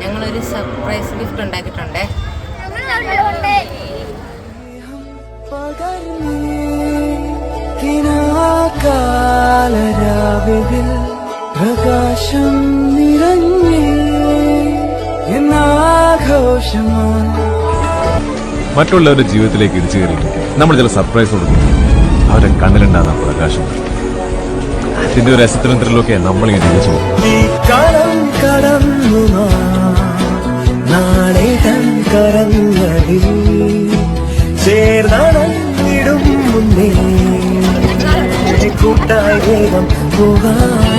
ഞങ്ങളൊരു surprise gift ഉണ്ടാക്കിയിട്ടുണ്ടേ. പ്രകാശം നിറഞ്ഞേ മറ്റുള്ളവരുടെ ജീവിതത്തിലേക്ക് ഇടിച്ചു കയറി നമ്മൾ ചില സർപ്രൈസ് കൊടുക്കും. അവരുടെ കണ്ണിലുണ്ടാകുന്ന പ്രകാശം, അതിന്റെ ഒരു രസത്തിലും ത്രില്ലൊക്കെ നമ്മളിങ്ങനെ തിരിച്ചു പോകും. നാളെ കരങ്ങളിൽ ചേർന്നിടും മുന്നേ കൂട്ടായി വേഗം പോകാം.